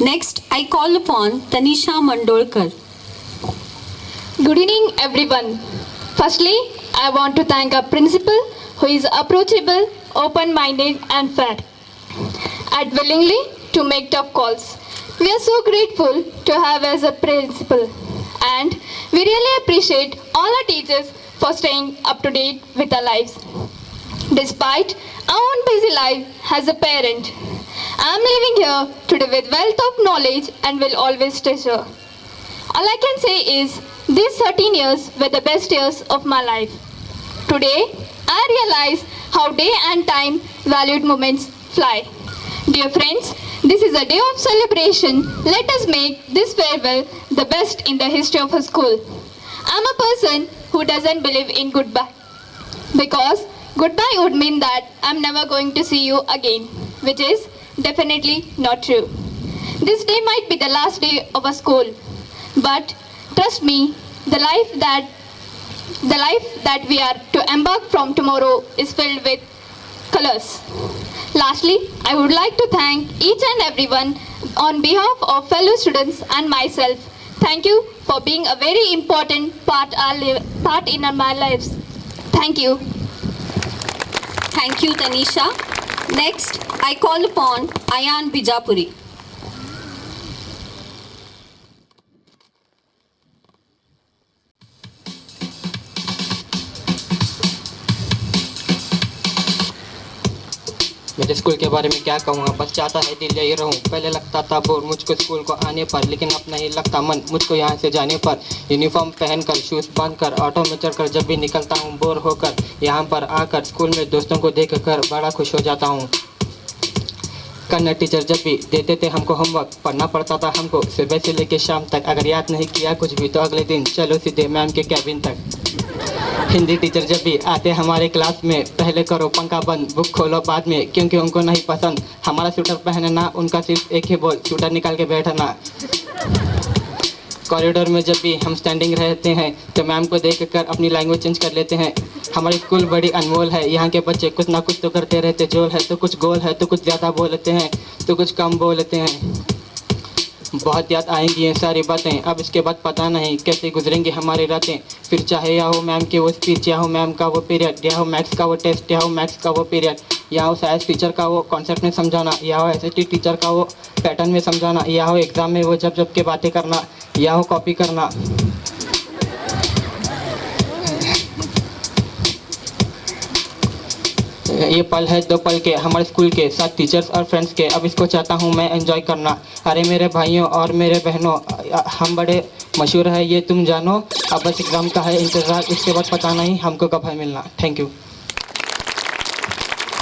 Next, I call upon Tanisha Mandolkar. Good evening, everyone. Firstly, I want to thank our principal who is approachable, open-minded and fair and willingly to make tough calls. We are so grateful to have as a principal and we really appreciate all our teachers for staying up to date with our lives. Despite our own busy life as a parent, I am living here today with wealth of knowledge and will always treasure. All I can say is these 13 years were the best years of my life. Today, I realize how day and time valued moments fly. Dear friends, this is a day of celebration. Let us make this farewell the best in the history of a school. I'm a person who doesn't believe in goodbye because goodbye would mean that I'm never going to see you again, which is definitely not true. This day might be the last day of a school, but trust me, the life that we are to embark from tomorrow is filled with colors. Lastly, I would like to thank each and everyone on behalf of fellow students and myself. Thank you for being a very important part in my lives. Thank you. Thank you, Tanisha. Next, I call upon Ayan Bijapuri. मेरे school के बारे में क्या कहूँगा, बस चाहता है दिल यही रहूँ। पहले लगता था बोर मुझको स्कूल को आने पर, लेकिन अब नहीं लगता मन मुझको यहाँ से जाने पर। यूनिफॉर्म पहनकर शूज़ बांधकर ऑटो में चढ़कर जब भी निकलता हूँ बोर होकर, यहाँ पर आकर स्कूल में दोस्तों को देखकर बड़ा खुश हो जाता हूँ। कन्नड़ टीचर जब भी देते थे हमको होमवर्क, पढ़ना पड़ता था हमको सुबह से लेकर शाम तक। अगर याद नहीं किया कुछ भी तो अगले दिन चलो सीधे मैम के कैबिन तक। हिंदी टीचर जब भी आते हमारे क्लास में, पहले करो पंखा बंद बुक खोलो बाद में, क्योंकि उनको नहीं पसंद हमारा स्वेटर पहनना। उनका सिर्फ एक ही बोल, स्वेटर निकाल के बैठना। कॉरिडोर में जब भी हम स्टैंडिंग रहते हैं तो मैम को देखकर अपनी लैंग्वेज चेंज कर लेते हैं। हमारी स्कूल बड़ी अनमोल है, यहाँ के बच्चे कुछ ना कुछ तो करते रहते। जोल है तो कुछ गोल है तो कुछ ज़्यादा बोलते हैं तो कुछ कम बोलते हैं। बहुत याद आएंगी ये सारी बातें, अब इसके बाद पता नहीं कैसे गुजरेंगी हमारी रातें। फिर चाहे या हो मैम की वो स्पीच, या हो मैम का वो पीरियड, या हो मैथ्स का वो टेस्ट, या हो मैथ्स का वो पीरियड, या हो साइंस टीचर का वो कॉन्सेप्ट में समझाना, या हो एसएसटी टीचर का वो पैटर्न में समझाना, या हो एग्ज़ाम में वो जब के बातें करना, या हो कॉपी करना। ये पल है दो पल के हमारे स्कूल के साथ टीचर्स और फ्रेंड्स के, अब इसको चाहता हूँ मैं एंजॉय करना। अरे मेरे भाइयों और मेरे बहनों, हम बड़े मशहूर है ये तुम जानो। अब बस एग्ज़ाम का है इंतज़ार, इसके बाद पता नहीं हमको कब है मिलना। Thank you.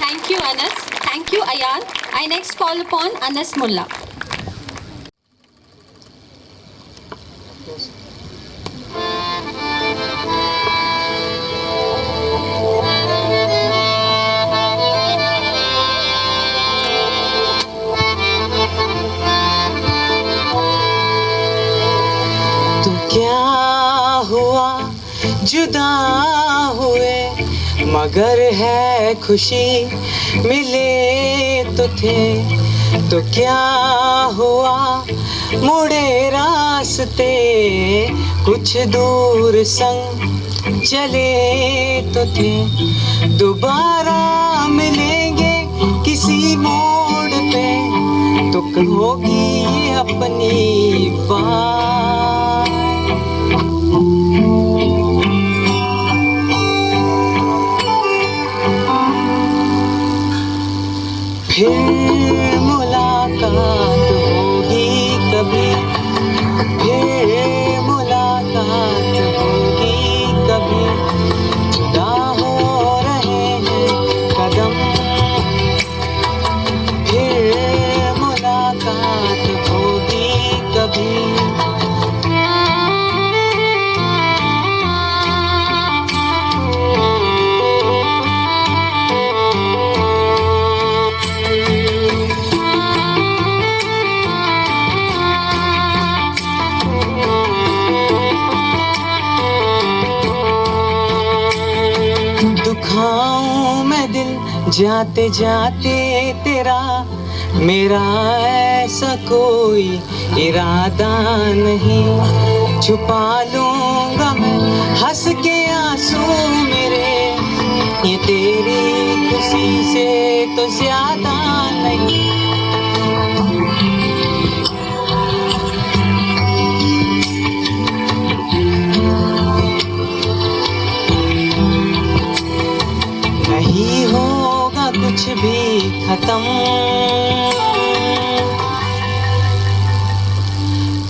Thank you, Anas. Thank you, Ayan. I next call upon Anas Mullah. तो क्या हुआ जुदा हुए, मगर है खुशी मिले तो थे। तो क्या हुआ मुड़े रास्ते, कुछ दूर संग चले तो थे। दोबारा मिलेंगे किसी मोड़ पे, तो होगी अपनी बात। फिर मुलाकात होगी कभी, फिर मुलाकात होगी कभी। जुदा हो रहे हैं कदम, फिर मुलाकात होगी कभी। दुखाऊं मैं दिल जाते जाते तेरा, मेरा ऐसा कोई इरादा नहीं, छुपा लूंगा मैं हंस के आंसू मेरे, ये तेरी खुशी से तो ज्यादा नहीं। नहीं होगा कुछ भी खत्म,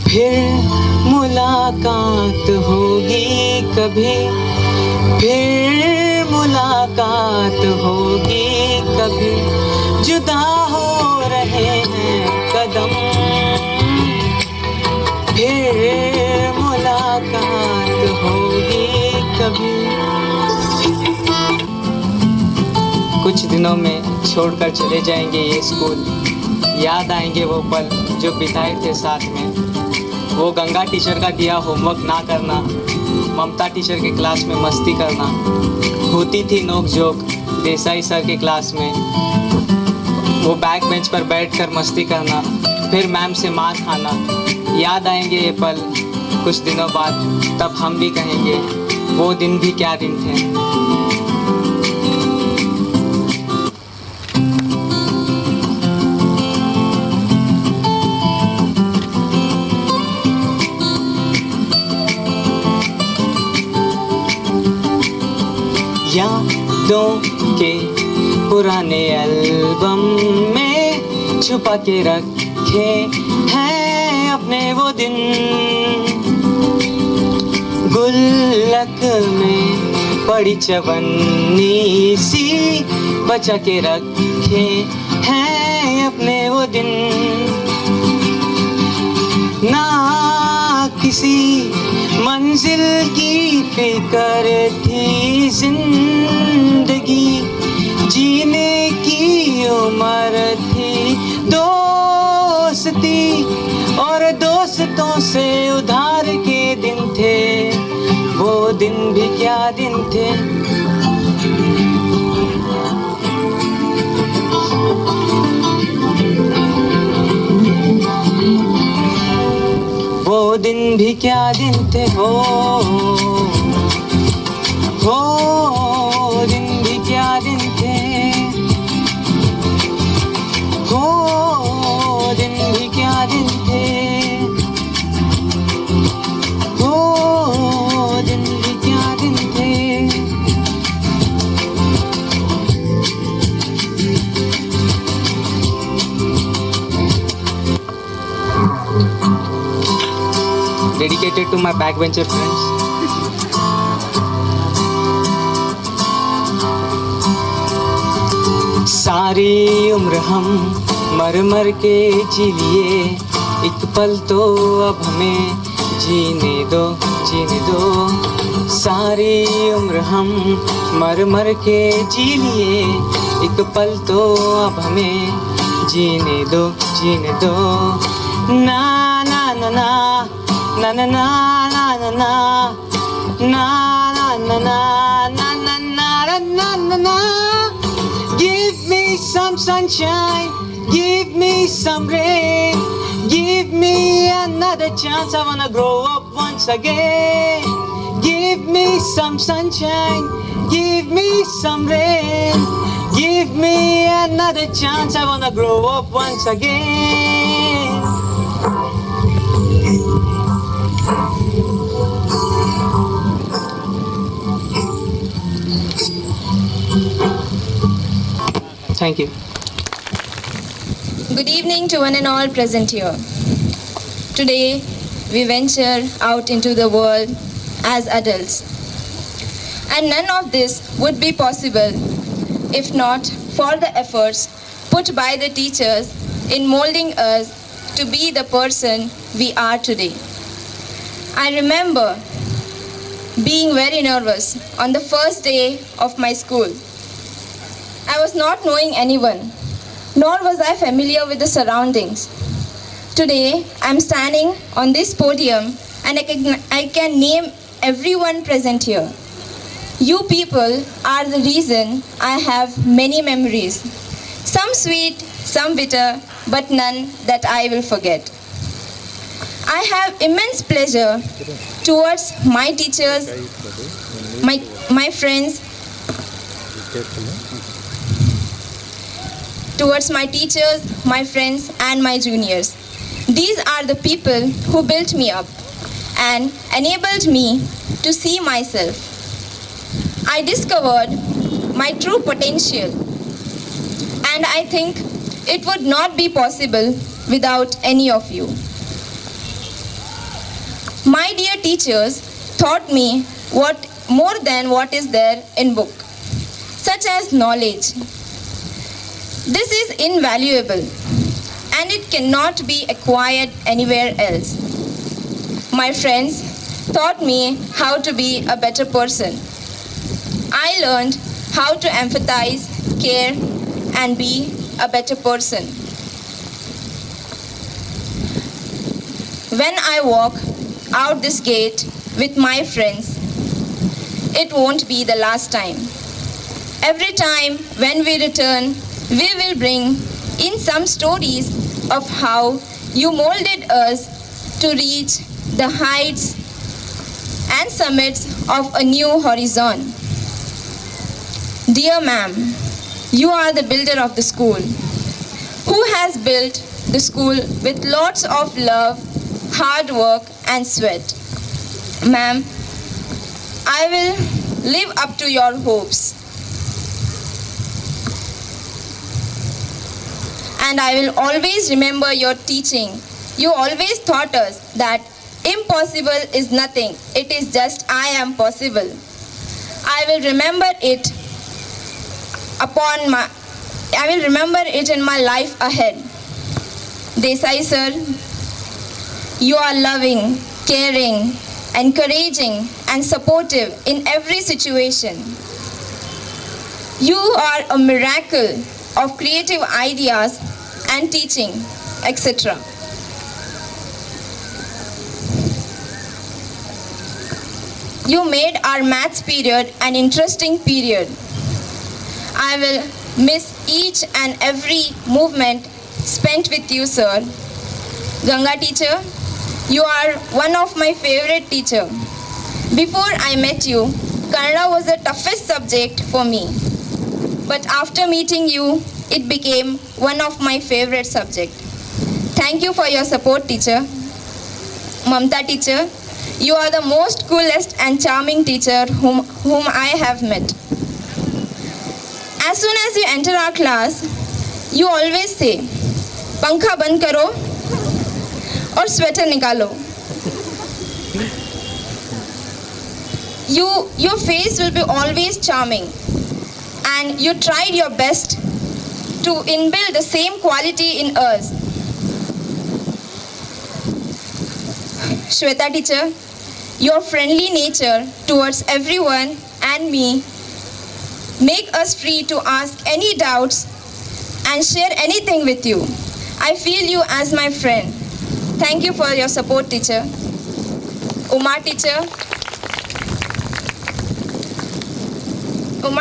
फिर मुलाकात होगी कभी, फिर मुलाकात होगी कभी, जुदा हो रहे हैं कदम, फिर मुलाकात होगी कभी। कुछ दिनों में छोड़कर चले जाएंगे ये स्कूल, याद आएंगे वो पल जो बिताए थे साथ में, वो गंगा टीचर का दिया होमवर्क ना करना, ममता टीचर के क्लास में मस्ती करना, होती थी नोक झोंक देसाई सर के क्लास में, वो बैक बेंच पर बैठकर मस्ती करना, फिर मैम से मार खाना। याद आएंगे ये पल कुछ दिनों बाद, तब हम भी कहेंगे वो दिन भी क्या दिन थे। यादों के पुराने एल्बम में छुपा के रखे हैं अपने वो दिन, गुल्लक में पड़ी चवन्नी सी बचा के रखे हैं अपने वो दिन। ना किसी मंजिल की फिक्र थी जिंदगी, जीने की उम्र थी, दोस्ती और दोस्तों से उधार के दिन थे, वो दिन भी क्या दिन थे। वो दिन भी क्या दिन थे, हो दिन भी क्या दिन थे, हो दिन भी क्या दिन थे, हो दिन भी क्या दिन थे। Dedicated to my backbencher friends. सारी उम्र हम मर मर के जी लिए, एक पल तो अब हमें जीने दो, जीने दो। सारी उम्र हम मर मर के जी लिए, एक पल तो अब हमें जीने दो, जीने दो। ना ना ना ना na na na na na na na na na na na na na na na. Give me some sunshine, give me some rain, give me another chance. I wanna grow up once again. Give me some sunshine, give me some rain, give me another chance. I wanna grow up once again. Thank you. Good evening to one and all present here. Today, we venture out into the world as adults. And none of this would be possible if not for the efforts put by the teachers in molding us to be the person we are today. I remember being very nervous on the first day of my school. I was not knowing anyone, nor was I familiar with the surroundings. Today, I'm standing on this podium and I can name everyone present here. You people are the reason I have many memories. Some sweet, some bitter, but none that I will forget. I have immense pleasure towards my teachers, my friends, towards my teachers, my friends, and my juniors. These are the people who built me up and enabled me to see myself. I discovered my true potential, and I think it would not be possible without any of you. My dear teachers taught me what more than what is there in book, such as knowledge. This is invaluable and it cannot be acquired anywhere else. My friends taught me how to be a better person. I learned how to empathize, care, and be a better person. When I walk out this gate with my friends, it won't be the last time. Every time when we return, we will bring in some stories of how you molded us to reach the heights and summits of a new horizon. Dear ma'am, you are the builder of the school, who has built the school with lots of love, hard work, and sweat. Ma'am, I will live up to your hopes. And I will always remember your teaching. You always taught us that impossible is nothing. It is just I am possible. I will remember it in my life ahead. Desai sir, you are loving, caring, encouraging, and supportive in every situation. You are a miracle of creative ideas and teaching, etc. You made our maths period an interesting period. I will miss each and every movement spent with you, sir. Ganga teacher, you are one of my favorite teacher. Before I met you, Kannada was the toughest subject for me. But after meeting you, it became one of my favorite subjects. Thank you for your support, teacher. Mamta teacher, you are the most coolest and charming teacher whom I have met. As soon as you enter our class, you always say, "Pankha band karo or sweater nikalo." Your face will be always charming, and you tried your best to inbuild the same quality in us. Shweta teacher, your friendly nature towards everyone and me make us free to ask any doubts and share anything with you. I feel you as my friend. Thank you for your support, teacher. Uma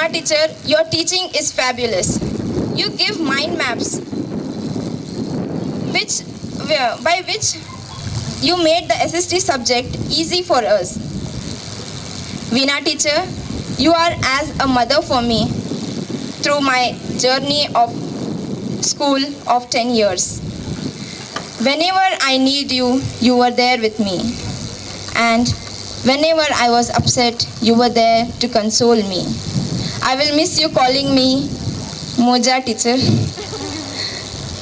teacher, your teaching is fabulous. You give mind maps by which you made the SST subject easy for us. Veena teacher, you are as a mother for me through my journey of school of 10 years. Whenever I need you, you were there with me. And whenever I was upset, you were there to console me. I will miss you calling me Moja teacher.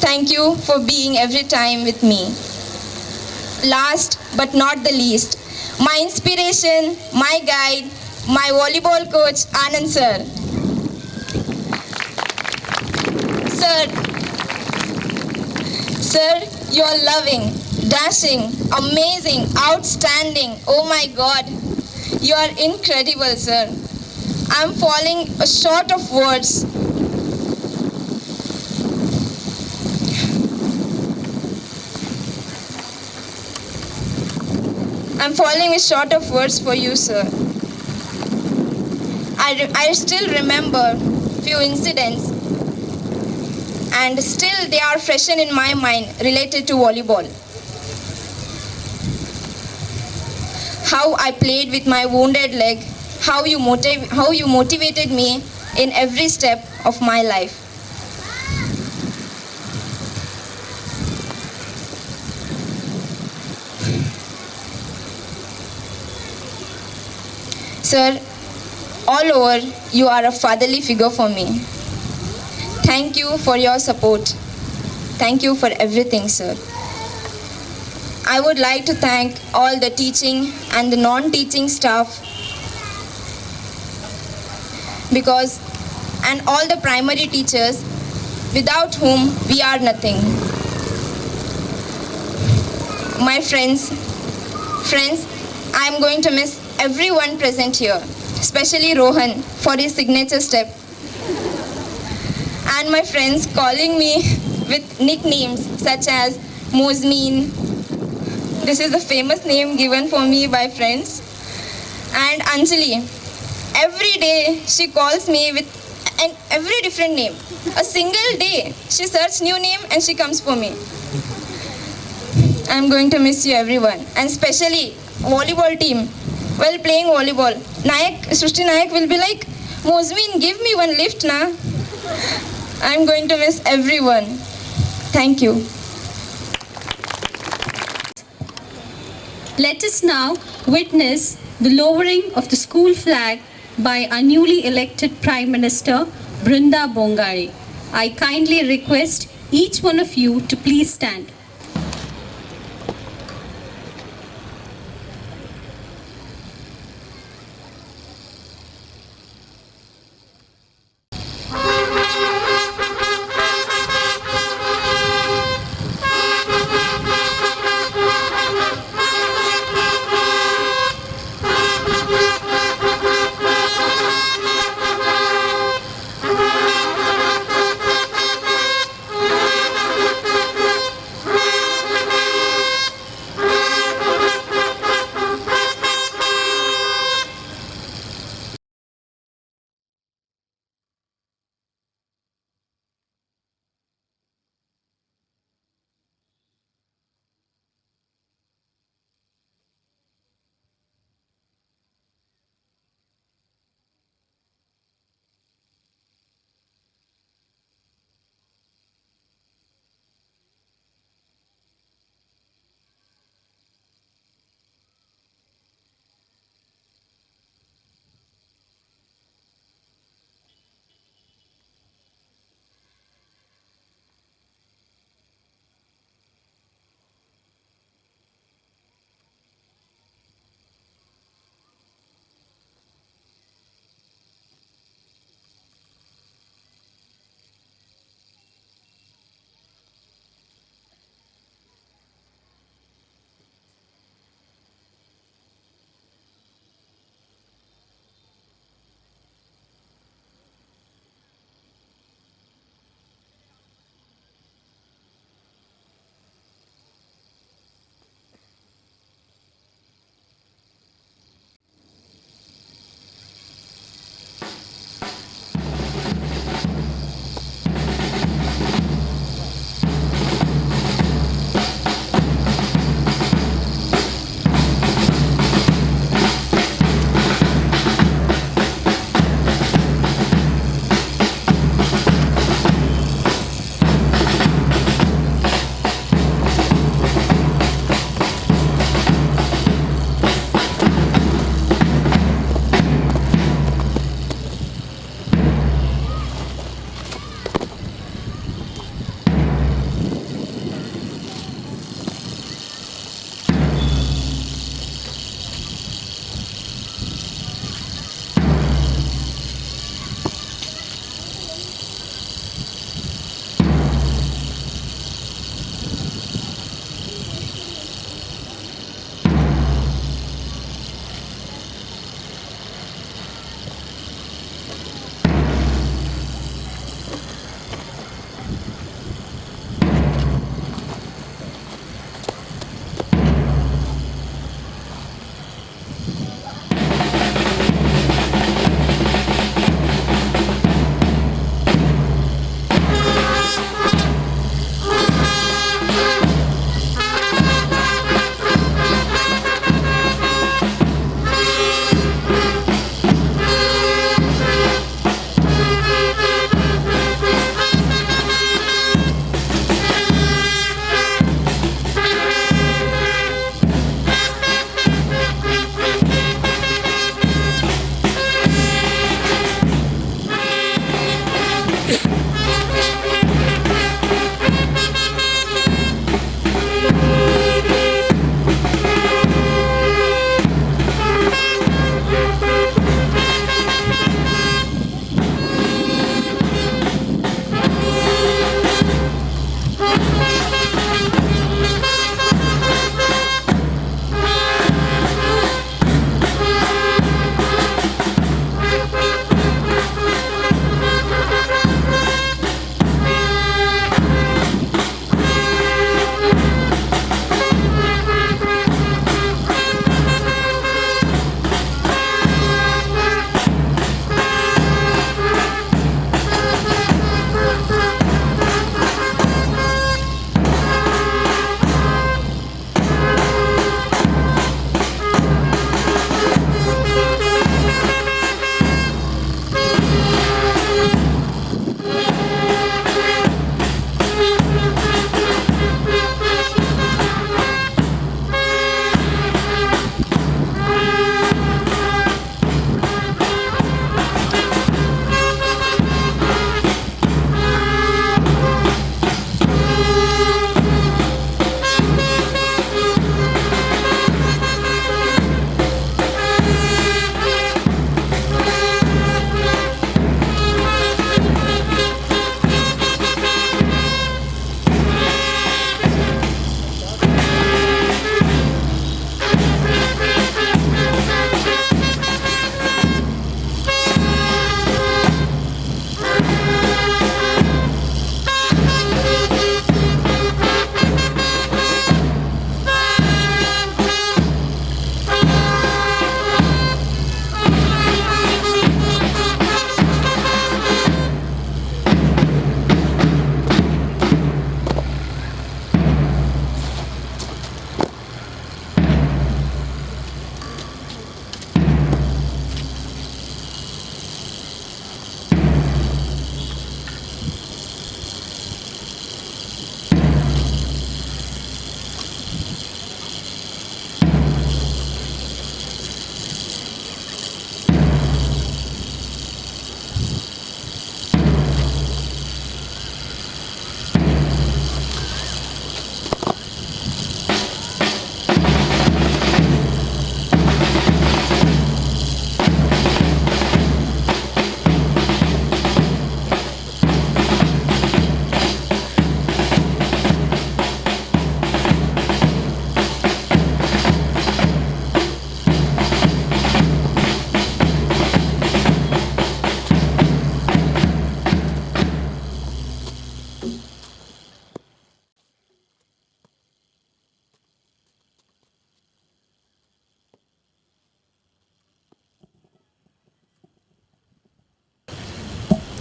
Thank you for being every time with me. Last but not the least, my inspiration, my guide, my volleyball coach, Anand sir. Sir, you are loving, dashing, amazing, outstanding. Oh my God, you are incredible, sir. I'm falling short of words. I'm falling short of words for you, sir. I still remember few incidents and still they are freshen in my mind related to volleyball. How I played with my wounded leg, how you motivated me in every step of my life. Sir, all over, you are a fatherly figure for me. Thank you for your support. Thank you for everything, sir. I would like to thank all the teaching and the non-teaching staff and all the primary teachers without whom we are nothing. My friends, I am going to miss everyone present here, especially Rohan for his signature step. And my friends calling me with nicknames such as Mozmeen. This is the famous name given for me by friends. And Anjali. Every day she calls me with every different name. A single day she searches new name and she comes for me. I'm going to miss you everyone. And especially volleyball team. While playing volleyball, Srushti Nayak will be like, Mozmeen, give me one lift na. I'm going to miss everyone. Thank you. Let us now witness the lowering of the school flag by our newly elected Prime Minister, Brinda Bongari. I kindly request each one of you to please stand.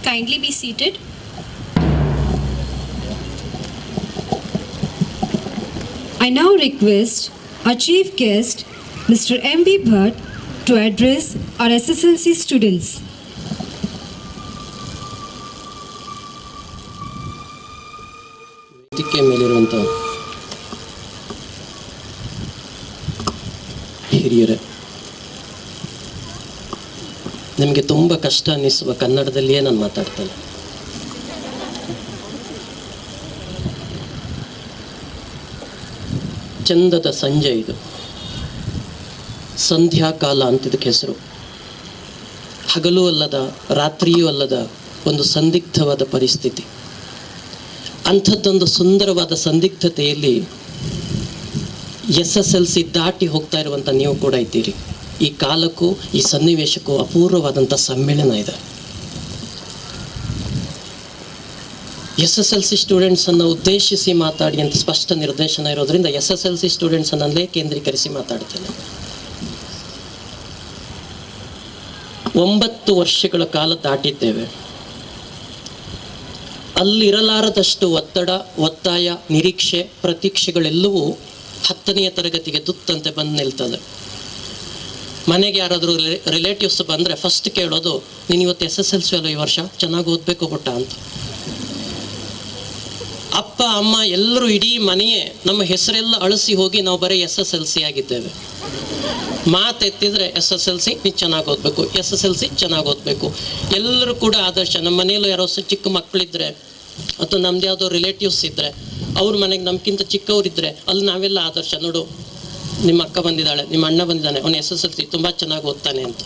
kindly be seated. I now request our chief guest, Mr. M.V. Bhatt, to address our SSLC students. ವೇದಿಕೆ ಮೇಲಿರುವಂಥ ಹಿರಿಯರೇ, ನಿಮಗೆ ತುಂಬ ಕಷ್ಟ ಅನ್ನಿಸುವ ಕನ್ನಡದಲ್ಲಿಯೇ ನಾನು ಮಾತಾಡ್ತೇನೆ. ಚಂದದ ಸಂಜೆ ಇದು, ಸಂಧ್ಯಾಕಾಲ ಅಂತಿದ್ದಕ್ಕೆ ಹೆಸರು. ಹಗಲೂ ಅಲ್ಲದ ರಾತ್ರಿಯೂ ಅಲ್ಲದ ಒಂದು ಸಂದಿಗ್ಧವಾದ ಪರಿಸ್ಥಿತಿ. ಅಂಥದ್ದೊಂದು ಸುಂದರವಾದ ಸಂದಿಗ್ಧತೆಯಲ್ಲಿ SSLC ದಾಟಿ ಹೋಗ್ತಾ ಇರುವಂಥ ನೀವು ಕೂಡ ಇದ್ದೀರಿ. ಈ ಕಾಲಕ್ಕೂ ಈ ಸನ್ನಿವೇಶಕ್ಕೂ ಅಪೂರ್ವವಾದಂಥ ಸಮ್ಮಿಳನ ಇದೆ. SSLC ಸ್ಟೂಡೆಂಟ್ಸನ್ನು ಉದ್ದೇಶಿಸಿ ಮಾತಾಡಿ ಅಂತ ಸ್ಪಷ್ಟ ನಿರ್ದೇಶನ ಇರೋದ್ರಿಂದ SSLC ಸ್ಟೂಡೆಂಟ್ಸನ್ನಲ್ಲೇ ಕೇಂದ್ರೀಕರಿಸಿ ಮಾತಾಡ್ತೇನೆ. 9 ವರ್ಷಗಳ ಕಾಲ ದಾಟಿದ್ದೇವೆ. ಅಲ್ಲಿರಲಾರದಷ್ಟು ಒತ್ತಡ, ಒತ್ತಾಯ, ನಿರೀಕ್ಷೆ, ಪ್ರತೀಕ್ಷೆಗಳೆಲ್ಲವೂ 10ನೇ ತರಗತಿಗೆ ತುತ್ತಂತೆ ಬಂದು ನಿಲ್ತದೆ. ಮನೆಗೆ ಯಾರಾದರೂ ರಿಲೇಟಿವ್ಸ್ ಬಂದರೆ ಫಸ್ಟ್ ಕೇಳೋದು, ನೀನು ಇವತ್ತು SSLC ಅಲ್ಲ, ಈ ವರ್ಷ ಚೆನ್ನಾಗಿ ಓದಬೇಕು ಪುಟ್ಟ ಅಂತ. ಅಪ್ಪ ಅಮ್ಮ ಎಲ್ಲರೂ, ಇಡೀ ಮನೆಯೇ ನಮ್ಮ ಹೆಸರೆಲ್ಲ ಅಳಿಸಿ ಹೋಗಿ ನಾವು ಬರೀ SSLC ಆಗಿದ್ದೇವೆ. ಮಾತೆತ್ತಿದ್ರೆ SSLC ನೀನು ಚೆನ್ನಾಗಿ ಓದಬೇಕು, SSLC ಚೆನ್ನಾಗಿ ಓದಬೇಕು. ಎಲ್ಲರೂ ಕೂಡ ಆದರ್ಶ. ನಮ್ಮ ಮನೆಯಲ್ಲೂ ಯಾರೋ ಚಿಕ್ಕ ಮಕ್ಕಳಿದ್ರೆ ಅಥವಾ ನಮ್ದು ಯಾವುದೋ ರಿಲೇಟಿವ್ಸ್ ಇದ್ದರೆ, ಅವ್ರ ಮನೆಗೆ ನಮ್ಗಿಂತ ಚಿಕ್ಕವರಿದ್ದರೆ ಅಲ್ಲಿ ನಾವೆಲ್ಲ ಆದರ್ಶ. ನೋಡು, ನಿಮ್ಮ ಅಕ್ಕ ಬಂದಿದ್ದಾಳೆ, ನಿಮ್ಮ ಅಣ್ಣ ಬಂದಿದ್ದಾನೆ, ಅವನು SSLC ತುಂಬ ಚೆನ್ನಾಗಿ ಓದ್ತಾನೆ ಅಂತ.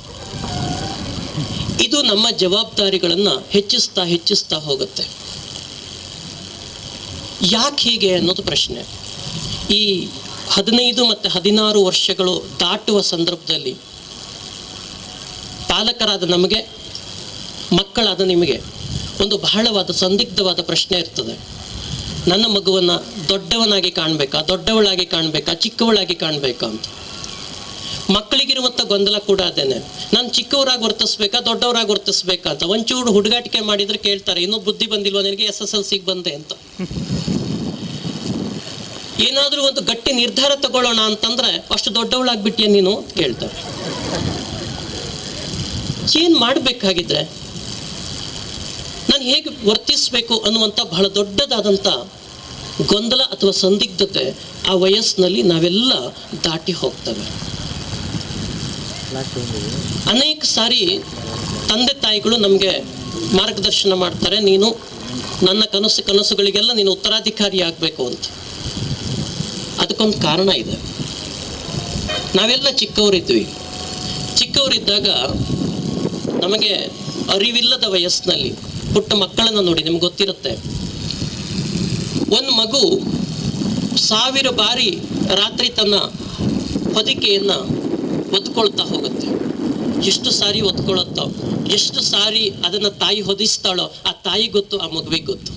ಇದು ನಮ್ಮ ಜವಾಬ್ದಾರಿಗಳನ್ನು ಹೆಚ್ಚಿಸ್ತಾ ಹೋಗುತ್ತೆ. ಯಾಕೆ ಹೀಗೆ ಅನ್ನೋದು ಪ್ರಶ್ನೆ. ಈ 15 ಮತ್ತು 16 ವರ್ಷಗಳು ದಾಟುವ ಸಂದರ್ಭದಲ್ಲಿ ಪಾಲಕರಾದ ನಮಗೆ, ಮಕ್ಕಳಾದ ನಿಮಗೆ ಒಂದು ಬಹಳವಾದ ಸಂದಿಗ್ಧವಾದ ಪ್ರಶ್ನೆ ಇರ್ತದೆ. ನನ್ನ ಮಗುವನ್ನು ದೊಡ್ಡವನಾಗಿ ಕಾಣಬೇಕಾ, ದೊಡ್ಡವಳಾಗಿ ಕಾಣಬೇಕಾ, ಚಿಕ್ಕವಳಾಗಿ ಕಾಣಬೇಕಾ ಅಂತ. ಮಕ್ಕಳಿಗಿರುವಂಥ ಗೊಂದಲ ಕೂಡ ಅದೇನೆ. ನಾನು ಚಿಕ್ಕವರಾಗಿ ವರ್ತಿಸ್ಬೇಕಾ, ದೊಡ್ಡವರಾಗಿ ವರ್ತಿಸ್ಬೇಕಾ ಅಂತ. ಒಂಚೂರು ಹುಡುಗಾಟಿಕೆ ಮಾಡಿದರೆ ಕೇಳ್ತಾರೆ, ಇನ್ನೂ ಬುದ್ಧಿ ಬಂದಿಲ್ವ ನಿನಗೆ, SSLCಗೆ ಬಂದೆ ಅಂತ. ಏನಾದರೂ ಒಂದು ಗಟ್ಟಿ ನಿರ್ಧಾರ ತಗೊಳ್ಳೋಣ ಅಂತಂದ್ರೆ, ಅಷ್ಟು ದೊಡ್ಡವಳಾಗ್ಬಿಟ್ಟಿಯ ನೀನು ಕೇಳ್ತಾರೆ. ಏನು ಮಾಡಬೇಕಾಗಿದ್ರೆ, ನಾನು ಹೇಗೆ ವರ್ತಿಸಬೇಕು ಅನ್ನುವಂಥ ಬಹಳ ದೊಡ್ಡದಾದಂಥ ಗೊಂದಲ ಅಥವಾ ಸಂದಿಗ್ಧತೆ ಆ ವಯಸ್ಸಿನಲ್ಲಿ ನಾವೆಲ್ಲ ದಾಟಿ ಹೋಗ್ತವೆ. ಅನೇಕ ಸಾರಿ ತಂದೆ ತಾಯಿಗಳು ನಮಗೆ ಮಾರ್ಗದರ್ಶನ ಮಾಡ್ತಾರೆ, ನೀನು ನನ್ನ ಕನಸುಗಳಿಗೆಲ್ಲ ನೀನು ಉತ್ತರಾಧಿಕಾರಿ ಆಗಬೇಕು ಅಂತ. ಅದಕ್ಕೊಂದು ಕಾರಣ ಇದೆ. ನಾವೆಲ್ಲ ಚಿಕ್ಕವರಿದ್ದಾಗ ನಮಗೆ ಅರಿವಿಲ್ಲದ ವಯಸ್ಸಿನಲ್ಲಿ ಪುಟ್ಟ ಮಕ್ಕಳನ್ನು ನೋಡಿ, ನಿಮ್ಗೆ ಗೊತ್ತಿರುತ್ತೆ, ಒಂದು ಮಗು 1000 ಬಾರಿ ರಾತ್ರಿ ತನ್ನ ಹೊದಿಕೆಯನ್ನು ಒದ್ಕೊಳ್ತಾ ಹೋಗುತ್ತೆ. ಎಷ್ಟು ಸಾರಿ ಒದ್ಕೊಳತ್ತೋ, ಎಷ್ಟು ಸಾರಿ ಅದನ್ನು ತಾಯಿ ಹೊದಿಸ್ತಾಳೋ ಆ ತಾಯಿ ಗೊತ್ತು, ಆ ಮಗುವಿಗೆ ಗೊತ್ತು.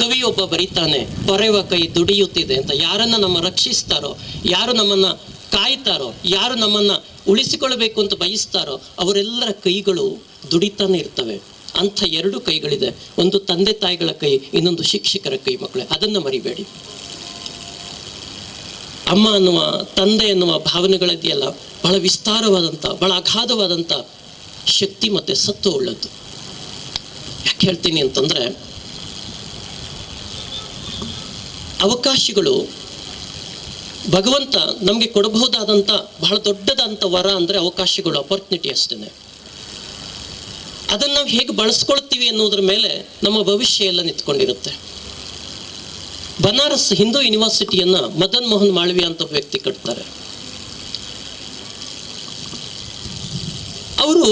ಕವಿಯೊಬ್ಬ ಬರೀತಾನೆ, ಪೊರೆವ ಕೈ ದುಡಿಯುತ್ತಿದೆ ಅಂತ. ಯಾರನ್ನ ನಮ್ಮ ರಕ್ಷಿಸ್ತಾರೋ, ಯಾರು ನಮ್ಮನ್ನ ಕಾಯ್ತಾರೋ, ಯಾರು ನಮ್ಮನ್ನ ಉಳಿಸಿಕೊಳ್ಬೇಕು ಅಂತ ಬಯಸ್ತಾರೋ ಅವರೆಲ್ಲರ ಕೈಗಳು ದುಡಿತಾನೆ ಇರ್ತವೆ. ಅಂಥ 2 ಕೈಗಳಿದೆ. ಒಂದು ತಂದೆ ತಾಯಿಗಳ ಕೈ, ಇನ್ನೊಂದು ಶಿಕ್ಷಕರ ಕೈ. ಮಕ್ಕಳೇ, ಅದನ್ನು ಮರಿಬೇಡಿ. ಅಮ್ಮ ಅನ್ನುವ, ತಂದೆ ಎನ್ನುವ ಭಾವನೆಗಳಿದೆಯಲ್ಲ, ಬಹಳ ವಿಸ್ತಾರವಾದಂಥ, ಬಹಳ ಅಗಾಧವಾದಂಥ ಶಕ್ತಿ ಮತ್ತು ಸತ್ತು ಉಳ್ಳದ್ದು. ಯಾಕೆ ಹೇಳ್ತೀನಿ ಅಂತಂದರೆ, ಅವಕಾಶಗಳು ಭಗವಂತ ನಮಗೆ ಕೊಡಬಹುದಾದಂಥ ಬಹಳ ದೊಡ್ಡದಾದಂಥ ವರ ಅಂದರೆ ಅವಕಾಶಗಳು, ಅಪರ್ಚುನಿಟಿ ಅಷ್ಟೇ. ಅದನ್ನು ನಾವು ಹೇಗೆ ಬಳಸ್ಕೊಳ್ತೀವಿ ಅನ್ನೋದ್ರ ಮೇಲೆ ನಮ್ಮ ಭವಿಷ್ಯ ಎಲ್ಲ ನಿಂತ್ಕೊಂಡಿರುತ್ತೆ. ಬನಾರಸ್ ಹಿಂದೂ ಯೂನಿವರ್ಸಿಟಿಯನ್ನು ಮದನ್ ಮೋಹನ್ ಮಾಳವಿಯಾ ಅಂತ ವ್ಯಕ್ತಿ ಕಟ್ತಾರೆ. ಅವರು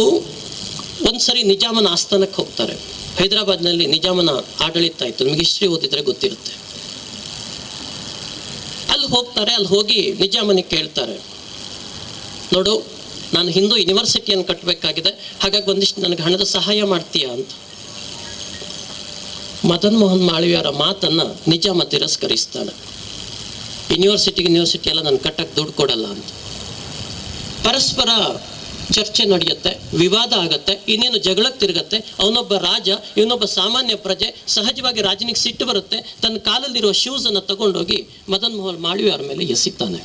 ಒಂದ್ಸರಿ ನಿಜಾಮನ ಆಸ್ಥಾನಕ್ಕೆ ಹೋಗ್ತಾರೆ. ಹೈದರಾಬಾದ್ನಲ್ಲಿ ನಿಜಾಮನ ಆಡಳಿತ ಇತ್ತು, ನಿಮಗೆ ಹಿಸ್ಟ್ರಿ ಓದಿದ್ರೆ ಗೊತ್ತಿರುತ್ತೆ. ಅಲ್ಲಿ ಹೋಗ್ತಾರೆ. ಅಲ್ಲಿ ಹೋಗಿ ನಿಜಾಮನಿಗೆ ಕೇಳ್ತಾರೆ, ನೋಡು, ನಾನು ಹಿಂದೂ ಯೂನಿವರ್ಸಿಟಿಯನ್ನು ಕಟ್ಟಬೇಕಾಗಿದೆ, ಹಾಗಾಗಿ ಒಂದಿಷ್ಟು ನನಗೆ ಹಣದ ಸಹಾಯ ಮಾಡ್ತೀಯಾ ಅಂತ. ಮದನ್ ಮೋಹನ್ ಮಾಳವಿಯವರ ಮಾತನ್ನು ನಿಜಾಮ ತಿರಸ್ಕರಿಸ್ತಾನೆ. ಯೂನಿವರ್ಸಿಟಿ ಎಲ್ಲ ನಾನು ಕಟ್ಟಕ್ಕೆ ದುಡ್ಡು ಕೊಡಲ್ಲ ಅಂತ. ಪರಸ್ಪರ ಚರ್ಚೆ ನಡೆಯುತ್ತೆ, ವಿವಾದ ಆಗತ್ತೆ, ಇನ್ನೇನು ಜಗಳಕ್ಕೆ ತಿರುಗತ್ತೆ. ಅವನೊಬ್ಬ ರಾಜ, ಇವನೊಬ್ಬ ಸಾಮಾನ್ಯ ಪ್ರಜೆ. ಸಹಜವಾಗಿ ರಾಜನಿಗೆ ಸಿಟ್ಟು ಬರುತ್ತೆ. ತನ್ನ ಕಾಲಲ್ಲಿರುವ ಶೂಸನ್ನು ತಗೊಂಡೋಗಿ ಮದನ್ ಮೋಹನ್ ಮಾಳವಿಯ ಅವ್ರ ಮೇಲೆ ಎಸಿತಾನೆ.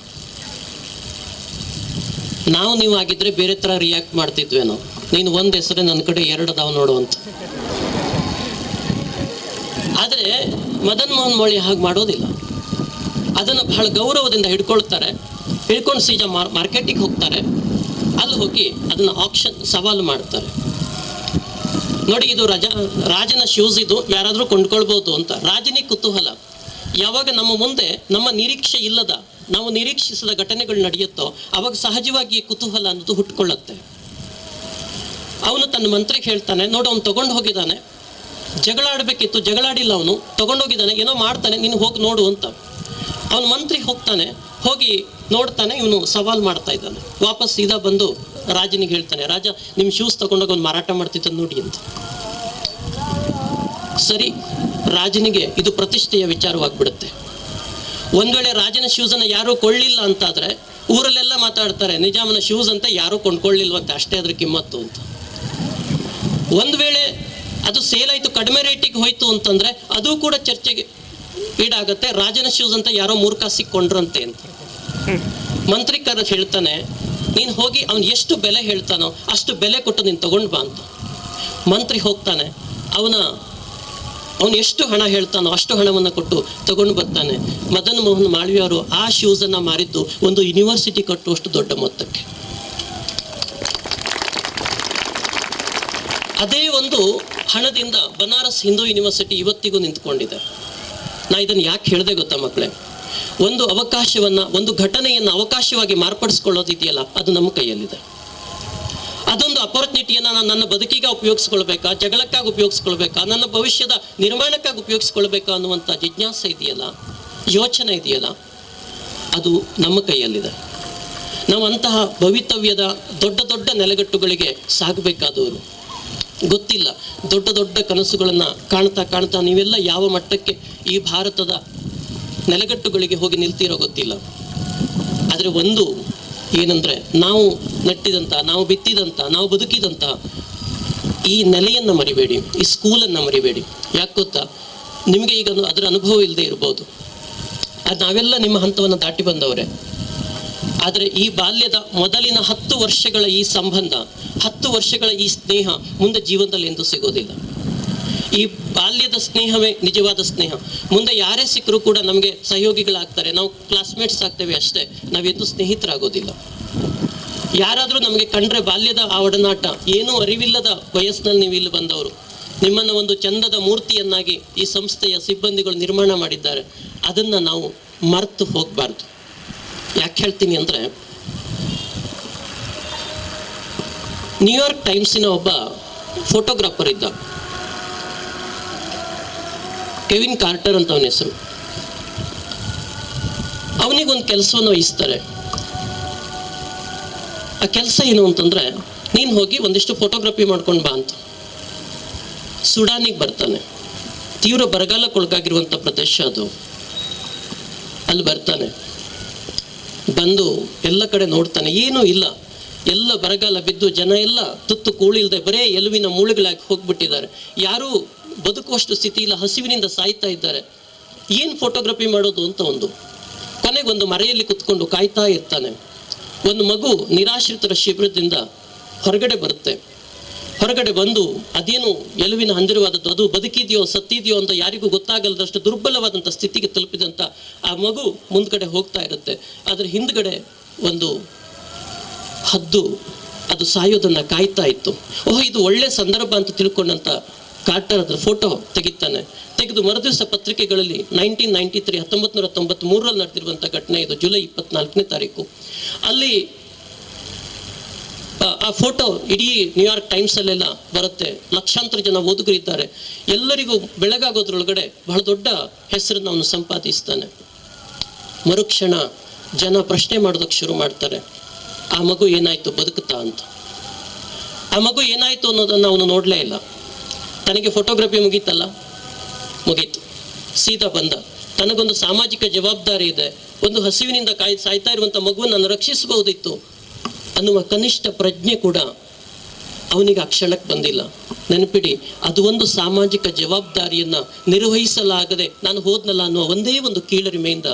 ನೀವು ಆಗಿದ್ರೆ ಬೇರೆ ಥರ ರಿಯಾಕ್ಟ್ ಮಾಡ್ತಿದ್ವೇನೋ. ನೀನು ಒಂದು ಹೆಸರೇ ನನ್ನ ಕಡೆ 2 ಅದಾವ ನೋಡುವಂತ. ಆದರೆ ಮದನ್ ಮೋಹನ್ ಮಾಳವಿ ಹಾಗೆ ಮಾಡೋದಿಲ್ಲ. ಅದನ್ನು ಬಹಳ ಗೌರವದಿಂದ ಹಿಡ್ಕೊಂಡು ಸೀದಾ ಮಾರ್ಕೆಟಿಗೆ ಹೋಗ್ತಾರೆ. ಅಲ್ಲಿ ಹೋಗಿ ಅದನ್ನು ಆಕ್ಷನ್ ಸವಾಲು ಮಾಡ್ತಾರೆ. ನೋಡಿ, ಇದು ರಾಜನ ಶೂಸ್, ಇದು ಯಾರಾದರೂ ಕೊಂಡ್ಕೊಳ್ಬೋದು ಅಂತ. ರಾಜನಿಗೆ ಕುತೂಹಲ. ಯಾವಾಗ ನಮ್ಮ ಮುಂದೆ ನಮ್ಮ ನಿರೀಕ್ಷೆ ಇಲ್ಲದ, ನಾವು ನಿರೀಕ್ಷಿಸದ ಘಟನೆಗಳು ನಡೆಯುತ್ತೋ ಅವಾಗ ಸಹಜವಾಗಿ ಕುತೂಹಲ ಅನ್ನೋದು ಹುಟ್ಕೊಳ್ಳುತ್ತೆ. ಅವನು ತನ್ನ ಮಂತ್ರಿಗೆ ಹೇಳ್ತಾನೆ, ನೋಡು ಅವ್ನು ತಗೊಂಡು ಹೋಗಿದ್ದಾನೆ, ಜಗಳ ಆಡಬೇಕಿತ್ತು, ಜಗಳ ಆಡಿಲ್ಲ, ಅವನು ತಗೊಂಡೋಗಿದ್ದಾನೆ, ಏನೋ ಮಾಡ್ತಾನೆ, ನೀನು ಹೋಗಿ ನೋಡು ಅಂತ. ಅವನ ಮಂತ್ರಿ ಹೋಗ್ತಾನೆ, ಹೋಗಿ ನೋಡ್ತಾನೆ, ಇವನು ಸವಾಲು ಮಾಡ್ತಾ ಇದ್ದಾನೆ. ವಾಪಸ್ ಸೀದಾ ಬಂದು ರಾಜನಿಗೆ ಹೇಳ್ತಾನೆ, ರಾಜ ನಿಮ್ಮ ಶೂಸ್ ತಗೊಂಡೋಗಿ ಅವ್ನು ಮಾರಾಟ ಮಾಡ್ತಿದ್ದ ನೋಡಿ ಅಂತ. ಸರಿ, ರಾಜನಿಗೆ ಇದು ಪ್ರತಿಷ್ಠೆಯ ವಿಚಾರವಾಗಿಬಿಡುತ್ತೆ. ಒಂದ್ ವೇಳೆ ರಾಜನ ಶೂಸನ್ನು ಯಾರೂ ಕೊಳ್ಳಿಲ್ಲ ಅಂತಾದ್ರೆ ಊರಲ್ಲೆಲ್ಲ ಮಾತಾಡ್ತಾರೆ, ನಿಜಾಮನ ಶೂಸ್ ಅಂತ ಯಾರೂ ಕೊಂಡ್ಕೊಳ್ಳಿಲ್ವಂತೆ, ಅಷ್ಟೇ ಅದ್ರ ಕಿಮ್ಮತ್ತು ಅಂತ. ಒಂದ್ ವೇಳೆ ಅದು ಸೇಲ್ ಆಯ್ತು, ಕಡಿಮೆ ರೇಟಿಗೆ ಹೋಯ್ತು ಅಂತಂದ್ರೆ ಅದು ಕೂಡ ಚರ್ಚೆಗೆ ಈಡಾಗತ್ತೆ. ರಾಜನ ಶೂಸ್ ಅಂತ ಯಾರೋ ಮೂರ್ಖ ಸಿಕ್ಕೊಂಡ್ರಂತೆ ಅಂತ. ಮಂತ್ರಿ ಕರೆದು ಹೇಳ್ತಾನೆ, ನೀನು ಹೋಗಿ ಅವ್ನು ಎಷ್ಟು ಬೆಲೆ ಹೇಳ್ತಾನೋ ಅಷ್ಟು ಬೆಲೆ ಕೊಟ್ಟು ನೀನು ತಗೊಂಡು ಬಾ ಅಂತ. ಮಂತ್ರಿ ಹೋಗ್ತಾನೆ, ಅವನು ಎಷ್ಟು ಹಣ ಹೇಳ್ತಾನೋ ಅಷ್ಟು ಹಣವನ್ನು ಕೊಟ್ಟು ತಗೊಂಡು ಬರ್ತಾನೆ. ಮದನ್ ಮೋಹನ್ ಮಾಳವಿ ಅವರು ಆ ಶೂಸನ್ನು ಮಾರಿದ್ದು ಒಂದು ಯೂನಿವರ್ಸಿಟಿ ಕಟ್ಟುವಷ್ಟು ದೊಡ್ಡ ಮೊತ್ತಕ್ಕೆ. ಅದೇ ಒಂದು ಹಣದಿಂದ ಬನಾರಸ್ ಹಿಂದೂ ಯೂನಿವರ್ಸಿಟಿ ಇವತ್ತಿಗೂ ನಿಂತ್ಕೊಂಡಿದೆ. ನಾ ಇದನ್ನು ಯಾಕೆ ಹೇಳಿದೆ ಗೊತ್ತಾ ಮಕ್ಕಳೇ? ಒಂದು ಅವಕಾಶವನ್ನು, ಒಂದು ಘಟನೆಯನ್ನು ಅವಕಾಶವಾಗಿ ಮಾರ್ಪಡಿಸ್ಕೊಳ್ಳೋದಿದೆಯಲ್ಲ, ಅದು ನಮ್ಮ ಕೈಯಲ್ಲಿದೆ. ಅದೊಂದು ಅಪರ್ಚುನಿಟಿಯನ್ನು ನಾನು ನನ್ನ ಬದುಕಿಗೆ ಉಪಯೋಗಿಸ್ಕೊಳ್ಬೇಕಾ, ಜಗಳಕ್ಕಾಗಿ ಉಪಯೋಗಿಸ್ಕೊಳ್ಬೇಕಾ, ನನ್ನ ಭವಿಷ್ಯದ ನಿರ್ಮಾಣಕ್ಕಾಗಿ ಉಪಯೋಗಿಸ್ಕೊಳ್ಬೇಕಾ ಅನ್ನುವಂಥ ಜಿಜ್ಞಾಸೆ ಇದೆಯಲ್ಲ, ಯೋಚನೆ ಇದೆಯಲ್ಲ, ಅದು ನಮ್ಮ ಕೈಯಲ್ಲಿದೆ. ನಾವು ಅಂತಹ ಭವಿತವ್ಯದ ದೊಡ್ಡ ದೊಡ್ಡ ನೆಲೆಗಟ್ಟುಗಳಿಗೆ ಸಾಗಬೇಕಾದವರು. ಗೊತ್ತಿಲ್ಲ, ದೊಡ್ಡ ದೊಡ್ಡ ಕನಸುಗಳನ್ನು ಕಾಣ್ತಾ ಕಾಣ್ತಾ ನೀವೆಲ್ಲ ಯಾವ ಮಟ್ಟಕ್ಕೆ ಈ ಭಾರತದ ನೆಲೆಗಟ್ಟುಗಳಿಗೆ ಹೋಗಿ ನಿಲ್ತಿರೋ ಗೊತ್ತಿಲ್ಲ. ಆದರೆ ಒಂದು ಏನಂದರೆ, ನಾವು ನಟ್ಟಿದಂಥ, ನಾವು ಬಿತ್ತಿದಂಥ, ನಾವು ಬದುಕಿದಂಥ ಈ ನೆಲೆಯನ್ನು ಮರಿಬೇಡಿ, ಈ ಸ್ಕೂಲನ್ನು ಮರಿಬೇಡಿ. ಯಾಕೆ ಗೊತ್ತಾ, ನಿಮಗೆ ಈಗ ಅದರ ಅನುಭವ ಇಲ್ಲದೆ ಇರ್ಬೋದು, ಅದು ನಾವೆಲ್ಲ ನಿಮ್ಮ ಹಂತವನ್ನು ದಾಟಿ ಬಂದವರೇ. ಆದರೆ ಈ ಬಾಲ್ಯದ ಮೊದಲಿನ 10 ವರ್ಷಗಳ ಈ ಸಂಬಂಧ, 10 ವರ್ಷಗಳ ಈ ಸ್ನೇಹ ಮುಂದೆ ಜೀವನದಲ್ಲಿ ಎಂದೂ ಸಿಗೋದಿಲ್ಲ. ಈ ಬಾಲ್ಯದ ಸ್ನೇಹವೇ ನಿಜವಾದ ಸ್ನೇಹ. ಮುಂದೆ ಯಾರೇ ಸಿಕ್ಕರೂ ಕೂಡ ನಮಗೆ ಸಹಯೋಗಿಗಳಾಗ್ತಾರೆ, ನಾವು ಕ್ಲಾಸ್ಮೇಟ್ಸ್ ಆಗ್ತೇವೆ ಅಷ್ಟೇ, ನಾವೆಂದೂ ಸ್ನೇಹಿತರಾಗೋದಿಲ್ಲ. ಯಾರಾದರೂ ನಮಗೆ ಕಂಡ್ರೆ ಬಾಲ್ಯದ ಆ ಒಡನಾಟ, ಏನೂ ಅರಿವಿಲ್ಲದ ವಯಸ್ಸಿನಲ್ಲಿ ನೀವು ಇಲ್ಲಿ ಬಂದವರು, ನಿಮ್ಮನ್ನು ಒಂದು ಚಂದದ ಮೂರ್ತಿಯನ್ನಾಗಿ ಈ ಸಂಸ್ಥೆಯ ಸಿಬ್ಬಂದಿಗಳು ನಿರ್ಮಾಣ ಮಾಡಿದ್ದಾರೆ. ಅದನ್ನು ನಾವು ಮರೆತು ಹೋಗಬಾರ್ದು. ಯಾಕೆ ಹೇಳ್ತೀನಿ ಅಂದರೆ, ನ್ಯೂಯಾರ್ಕ್ ಟೈಮ್ಸಿನ ಒಬ್ಬ ಫೋಟೋಗ್ರಾಫರ್ ಇದ್ದ, ಕೆವಿನ್ ಕಾರ್ಟರ್ ಅಂತ ಅವನ ಹೆಸರು. ಅವನಿಗೊಂದು ಕೆಲಸವನ್ನು ವಹಿಸ್ತಾರೆ. ಆ ಕೆಲಸ ಏನು ಅಂತಂದರೆ, ನೀನು ಹೋಗಿ ಒಂದಿಷ್ಟು ಫೋಟೋಗ್ರಫಿ ಮಾಡ್ಕೊಂಡು ಬಾ ಅಂತ. ಸುಡಾನಿಗೆ ಬರ್ತಾನೆ. ತೀವ್ರ ಬರಗಾಲಕ್ಕೊಳಗಾಗಿರುವಂಥ ಪ್ರದೇಶ ಅದು. ಅಲ್ಲಿ ಬರ್ತಾನೆ. ಬಂದು ಎಲ್ಲ ಕಡೆ ನೋಡ್ತಾನೆ, ಏನೂ ಇಲ್ಲ, ಎಲ್ಲ ಬರಗಾಲ ಬಿದ್ದು ಜನ ಎಲ್ಲ ತುತ್ತು ಕೂಳಿಲ್ದೆ ಬರೇ ಎಲುವಿನ ಮೂಳೆಗಳಾಗಿ ಹೋಗ್ಬಿಟ್ಟಿದ್ದಾರೆ. ಯಾರೂ ಬದುಕುವಷ್ಟು ಸ್ಥಿತಿ ಇಲ್ಲ, ಹಸಿವಿನಿಂದ ಸಾಯ್ತಾ ಇದ್ದಾರೆ. ಏನು ಫೋಟೋಗ್ರಫಿ ಮಾಡೋದು ಅಂತ ಕೊನೆಗೊಂದು ಮರೆಯಲ್ಲಿ ಕುತ್ಕೊಂಡು ಕಾಯ್ತಾ ಇರ್ತಾನೆ. ಒಂದು ಮಗು ನಿರಾಶ್ರಿತರ ಶಿಬಿರದಿಂದ ಹೊರಗಡೆ ಬರುತ್ತೆ. ಹೊರಗಡೆ ಬಂದು ಅದೇನು ಎಲುವಿನ ಹಂದಿರವಾದದ್ದು, ಅದು ಬದುಕಿದೆಯೋ ಸತ್ತಿದೆಯೋ ಅಂತ ಯಾರಿಗೂ ಗೊತ್ತಾಗಲ್ಲದಷ್ಟು ದುರ್ಬಲವಾದಂಥ ಸ್ಥಿತಿಗೆ ತಲುಪಿದಂಥ ಆ ಮಗು ಮುಂದ್ಗಡೆ ಹೋಗ್ತಾ ಇರುತ್ತೆ. ಅದರ ಹಿಂದ್ಗಡೆ ಒಂದು ಹದ್ದು ಅದು ಸಾಯೋದನ್ನು ಕಾಯ್ತಾ ಇತ್ತು. ಇದು ಒಳ್ಳೆ ಸಂದರ್ಭ ಅಂತ ತಿಳ್ಕೊಂಡಂಥ ಕಾರ್ಟರ್ ಅದರ ಫೋಟೋ ತೆಗಿತಾನೆ. ತೆಗೆದು ಮರುದಿವಸ ಪತ್ರಿಕೆಗಳಲ್ಲಿ 1993 ನಡೆದಿರುವಂಥ ಘಟನೆ ಇದು, ಜುಲೈ 24ನೇ ತಾರೀಕು. ಅಲ್ಲಿ ಆ ಫೋಟೋ ಇಡೀ ನ್ಯೂಯಾರ್ಕ್ ಟೈಮ್ಸಲ್ಲೆಲ್ಲ ಬರುತ್ತೆ. ಲಕ್ಷಾಂತರ ಜನ ಓದುಗರಿದ್ದಾರೆ. ಎಲ್ಲರಿಗೂ ಬೆಳಗಾಗೋದ್ರೊಳಗಡೆ ಬಹಳ ದೊಡ್ಡ ಹೆಸರನ್ನು ಅವನು ಸಂಪಾದಿಸ್ತಾನೆ. ಮರುಕ್ಷಣ ಜನ ಪ್ರಶ್ನೆ ಮಾಡೋದಕ್ಕೆ ಶುರು ಮಾಡ್ತಾರೆ, ಆ ಮಗು ಏನಾಯಿತು, ಬದುಕುತ್ತಾ ಅಂತ. ಆ ಮಗು ಏನಾಯಿತು ಅನ್ನೋದನ್ನು ಅವನು ನೋಡಲೇ ಇಲ್ಲ. ತನಗೆ ಫೋಟೋಗ್ರಫಿ ಮುಗೀತಲ್ಲ, ಮುಗೀತು. ಸೀದಾ ಬಂದ. ತನಗೊಂದು ಸಾಮಾಜಿಕ ಜವಾಬ್ದಾರಿ ಇದೆ. ಒಂದು ಹಸಿವಿನಿಂದ ಸಾಯ್ತಾ ಇರುವಂಥ ಮಗುವನ್ನು ನಾನು ರಕ್ಷಿಸಬಹುದಿತ್ತು. ಅನ್ನುವ ಕನಿಷ್ಠ ಪ್ರಜ್ಞೆ ಕೂಡ ಅವನಿಗೆ ಆ ಕ್ಷಣಕ್ಕೆ ಬಂದಿಲ್ಲ. ನೆನಪಿಡಿ, ಅದು ಒಂದು ಸಾಮಾಜಿಕ ಜವಾಬ್ದಾರಿಯನ್ನು ನಿರ್ವಹಿಸಲಾಗದೆ ನಾನು ಹೋದ್ನಲ್ಲ ಅನ್ನುವ ಒಂದೇ ಒಂದು ಕೀಳರಿಮೆಯಿಂದ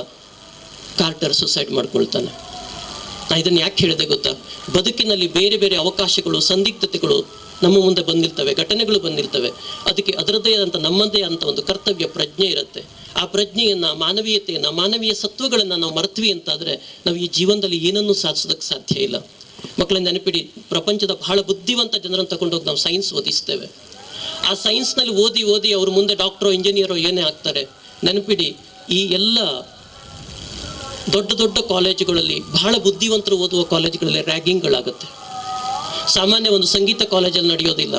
ಕಾರ್ಟರ್ ಸುಸೈಡ್ ಮಾಡ್ಕೊಳ್ತಾನೆ. ನಾನು ಇದನ್ನು ಯಾಕೆ ಹೇಳಿದೆ ಗೊತ್ತಾ? ಬದುಕಿನಲ್ಲಿ ಬೇರೆ ಬೇರೆ ಅವಕಾಶಗಳು, ಸಂದಿಗ್ಧತೆಗಳು ನಮ್ಮ ಮುಂದೆ ಬಂದಿರ್ತವೆ, ಘಟನೆಗಳು ಬಂದಿರ್ತವೆ. ಅದಕ್ಕೆ ಅದರದ್ದೇ ಆದಂಥ ನಮ್ಮದೇ ಅಂತ ಒಂದು ಕರ್ತವ್ಯ ಪ್ರಜ್ಞೆ ಇರುತ್ತೆ. ಆ ಪ್ರಜ್ಞೆಯನ್ನು, ಮಾನವೀಯತೆಯನ್ನು, ಮಾನವೀಯ ಸತ್ವಗಳನ್ನು ನಾವು ಮರೆತ್ವಿ ಅಂತಾದರೆ ನಾವು ಈ ಜೀವನದಲ್ಲಿ ಏನನ್ನೂ ಸಾಧಿಸೋದಕ್ಕೆ ಸಾಧ್ಯ ಇಲ್ಲ. ಮಕ್ಕಳನ್ನ ನೆನಪಿಡಿ, ಪ್ರಪಂಚದ ಬಹಳ ಬುದ್ಧಿವಂತ ಜನರನ್ನು ತಗೊಂಡೋಗಿ ನಾವು ಸೈನ್ಸ್ ಓದಿಸ್ತೇವೆ. ಆ ಸೈನ್ಸ್ನಲ್ಲಿ ಓದಿ ಓದಿ ಅವರು ಮುಂದೆ ಡಾಕ್ಟ್ರೋ ಇಂಜಿನಿಯರೋ ಏನೇ ಆಗ್ತಾರೆ. ನೆನಪಿಡಿ, ಈ ಎಲ್ಲ ದೊಡ್ಡ ದೊಡ್ಡ ಕಾಲೇಜುಗಳಲ್ಲಿ, ಬಹಳ ಬುದ್ಧಿವಂತರು ಓದುವ ಕಾಲೇಜುಗಳಲ್ಲಿ ರ್ಯಾಗಿಂಗ್ಗಳಾಗುತ್ತೆ. ಸಾಮಾನ್ಯ ಒಂದು ಸಂಗೀತ ಕಾಲೇಜಲ್ಲಿ ನಡೆಯೋದಿಲ್ಲ,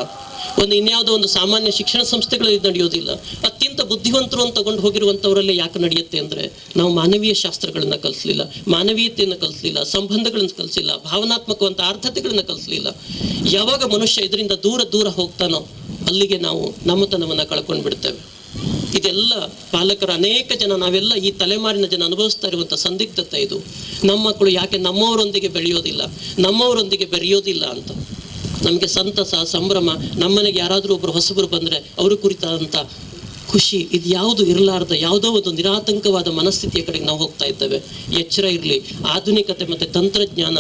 ಒಂದು ಇನ್ಯಾವುದೋ ಒಂದು ಸಾಮಾನ್ಯ ಶಿಕ್ಷಣ ಸಂಸ್ಥೆಗಳಲ್ಲಿ ನಡೆಯೋದಿಲ್ಲ. ಅತ್ಯಂತ ಬುದ್ಧಿವಂತರು ಅಂತ ತಗೊಂಡು ಹೋಗಿರುವಂಥವರಲ್ಲೇ ಯಾಕೆ ನಡೆಯುತ್ತೆ ಅಂದರೆ ನಾವು ಮಾನವೀಯ ಶಾಸ್ತ್ರಗಳನ್ನು ಕಲಿಸಲಿಲ್ಲ, ಮಾನವೀಯತೆಯನ್ನು ಕಲಿಸಲಿಲ್ಲ, ಸಂಬಂಧಗಳನ್ನು ಕಲಿಸಿಲ್ಲ, ಭಾವನಾತ್ಮಕವಂತ ಅರ್ಥತೆಗಳನ್ನು ಕಲಿಸಲಿಲ್ಲ. ಯಾವಾಗ ಮನುಷ್ಯ ಇದರಿಂದ ದೂರ ದೂರ ಹೋಗ್ತಾನೋ ಅಲ್ಲಿಗೆ ನಾವು ನಮ್ಮತನವನ್ನು ಕಳ್ಕೊಂಡು ಬಿಡ್ತೇವೆ. ಇದೆಲ್ಲ ಪಾಲಕರ ಅನೇಕ ಜನ, ನಾವೆಲ್ಲ ಈ ತಲೆಮಾರಿನ ಜನ ಅನುಭವಿಸ್ತಾ ಇರುವಂಥ ಸಂದಿಗ್ಧತೆ ಇದು. ನಮ್ಮ ಮಕ್ಕಳು ಯಾಕೆ ನಮ್ಮವರೊಂದಿಗೆ ಬೆರೆಯೋದಿಲ್ಲ ಅಂತ ನಮಗೆ ಸಂತಸ, ಸಂಭ್ರಮ. ನಮ್ಮನೆಗೆ ಯಾರಾದರೂ ಒಬ್ಬರು ಹೊಸಬರು ಬಂದರೆ ಅವರು ಕುರಿತಾದಂಥ ಖುಷಿ, ಇದು ಯಾವುದು ಇರಲಾರ್ದ ಯಾವುದೋ ಒಂದು ನಿರಾತಂಕವಾದ ಮನಸ್ಥಿತಿಯ ಕಡೆಗೆ ನಾವು ಹೋಗ್ತಾ ಇದ್ದೇವೆ. ಎಚ್ಚರ ಇರಲಿ. ಆಧುನಿಕತೆ ಮತ್ತು ತಂತ್ರಜ್ಞಾನ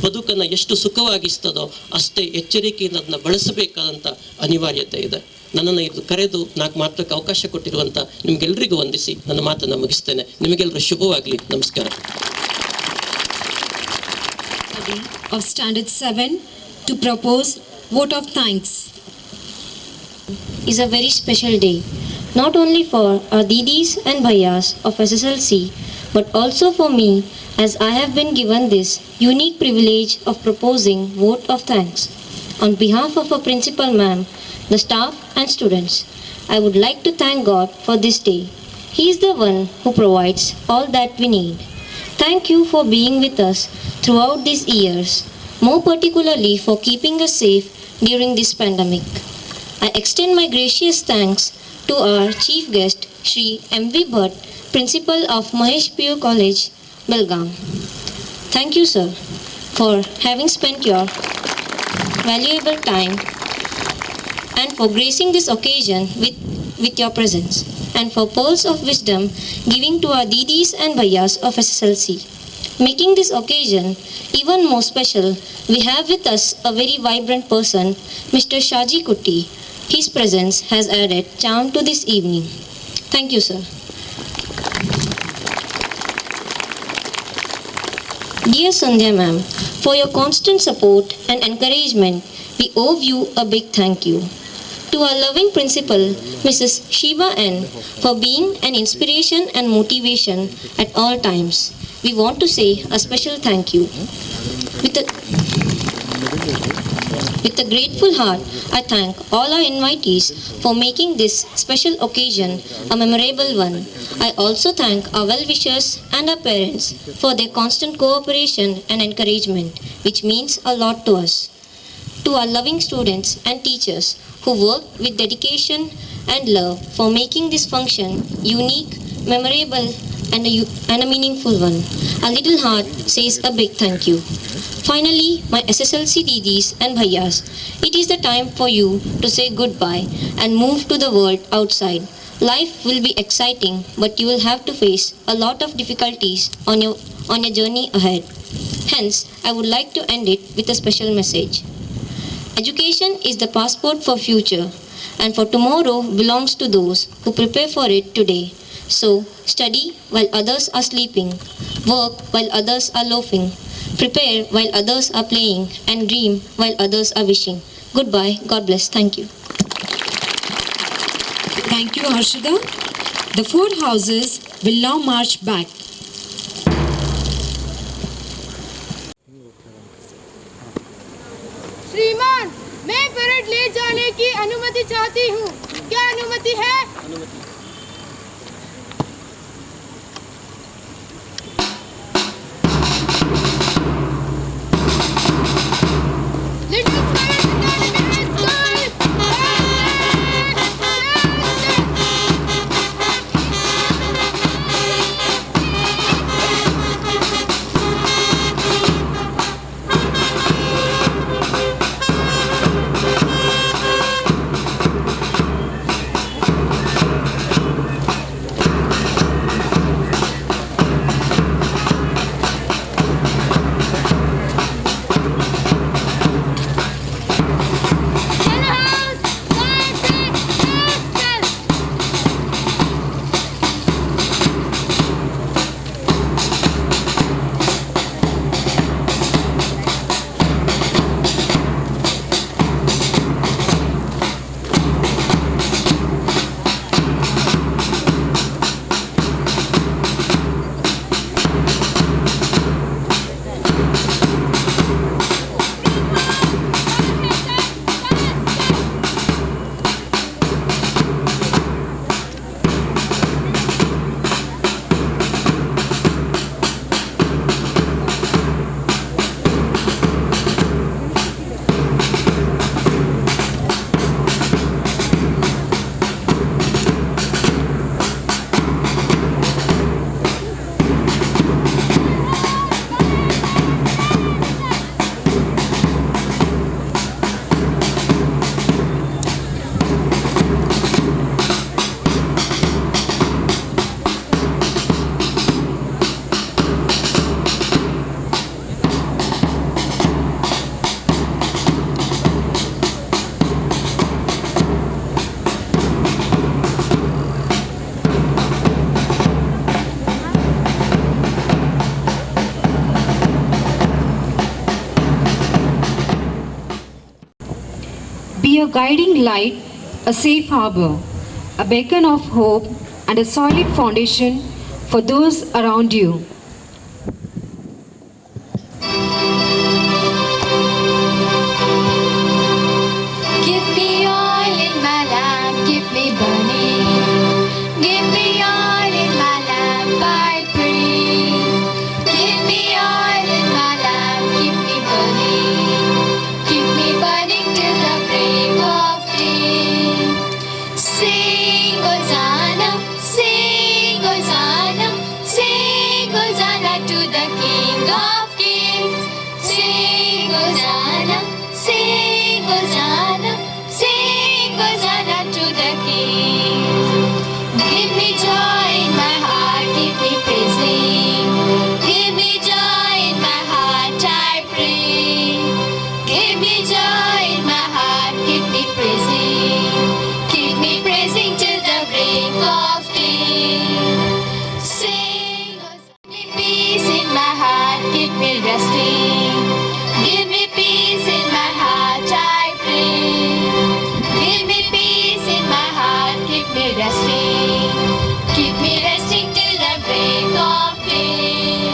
ಬದುಕನ್ನು ಎಷ್ಟು ಸುಖವಾಗಿಸ್ತದೋ ಅಷ್ಟೇ ಎಚ್ಚರಿಕೆಯಿಂದ ಅದನ್ನು ಬಳಸಬೇಕಾದಂಥ ಅನಿವಾರ್ಯತೆ ಇದೆ. ನನ್ನನ್ನು ಇದು ಕರೆದು 4 ಮಾತಕ್ಕೆ ಅವಕಾಶ ಕೊಟ್ಟಿರುವಂಥ ನಿಮಗೆಲ್ಲರಿಗೂ ವಂದಿಸಿ ನನ್ನ ಮಾತನ್ನು ಮುಗಿಸ್ತೇನೆ. ನಿಮಗೆಲ್ಲರೂ ಶುಭವಾಗಲಿ. ನಮಸ್ಕಾರ. Of Standard 7 to propose vote of thanks. Is a very special day, not only for our Didis and Bhaiyas of SSLC, but also for me, as I have been given this unique privilege of proposing vote of thanks. On behalf of our principal ma'am, the staff and students, I would like to thank God for this day. He is the one who provides all that we need. Thank you for being with us throughout these years, more particularly for keeping us safe during this pandemic. I extend my gracious thanks to our chief guest, Shri M.V. Bhatt, Principal of Mahesh P.U. College, Belgaum. Thank you, sir, for having spent your valuable time and for gracing this occasion with your presence, and for pearls of wisdom giving to our Didis and Bhaiyas of SSLC. Making this occasion even more special, we have with us a very vibrant person, Mr. Shaji Kutti. His presence has added charm to this evening. Thank you, sir. Dear Sandhya ma'am, for your constant support and encouragement, we owe you a big thank you. To our loving principal, Mrs. Shiva N, for being an inspiration and motivation at all times, we want to say a special thank you. With a grateful heart, I thank all our invitees for making this special occasion a memorable one. I also thank our well-wishers and our parents for their constant cooperation and encouragement, which means a lot to us. To our loving students and teachers who work with dedication and love for making this function unique, memorable, and a meaningful one, our little heart says a big thank you. Finally, my SSLC Didis and Bhaiyas, it is the time for you to say goodbye and move to the world outside. Life will be exciting, but you will have to face a lot of difficulties on your journey ahead. Hence, I would like to end it with a special message. Education is the passport for future, and for tomorrow belongs to those who prepare for it today. So, study while others are sleeping, work while others are loafing, prepare while others are playing, and dream while others are wishing. Goodbye. God bless. Thank you. Thank you, Harshada. The 4 houses will now march back. श्रीमान, मैं parade ले जाने की अनुमति चाहती हूँ। क्या अनुमति है? Little Scarlet Academy High School! be a guiding light, a safe harbor, a beacon of hope, and a solid foundation for those around you. Give me oil in my lamp, keep me burning. Give me oil in my lamp, I pray. Give me oil in my lamp, keep me burning. Keep me burning till the break of day. Sing Hosanna, sing Hosanna, sing Hosanna to the King of Kings. Sing Hosanna, sing Hosanna, sing Hosanna to the King. Give me joy in my heart, keep me praising. Give me joy in my heart, I pray. Give me joy in my heart, keep me praising. Keep me praising till the break of day. Sing, give me peace in my heart, keep me resting. Give me peace in my heart, I pray. Give me peace in my heart, keep me resting. Keep me resting till the break of day.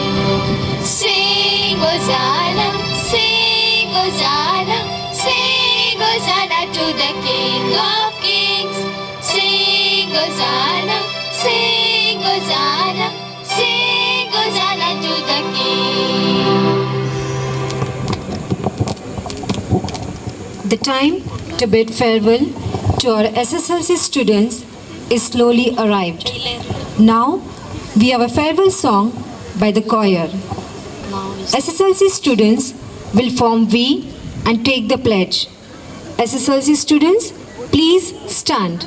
Sing Hosanna, sing Hosanna, sing Hosanna to the King of Kings. Sing Hosanna, sing Hosanna, sing Hosanna to the King. The time to bid farewell to our SSLC students is slowly arrived. Now, we have a farewell song by the choir. SSLC students will form V and take the pledge. SSLC students, please stand.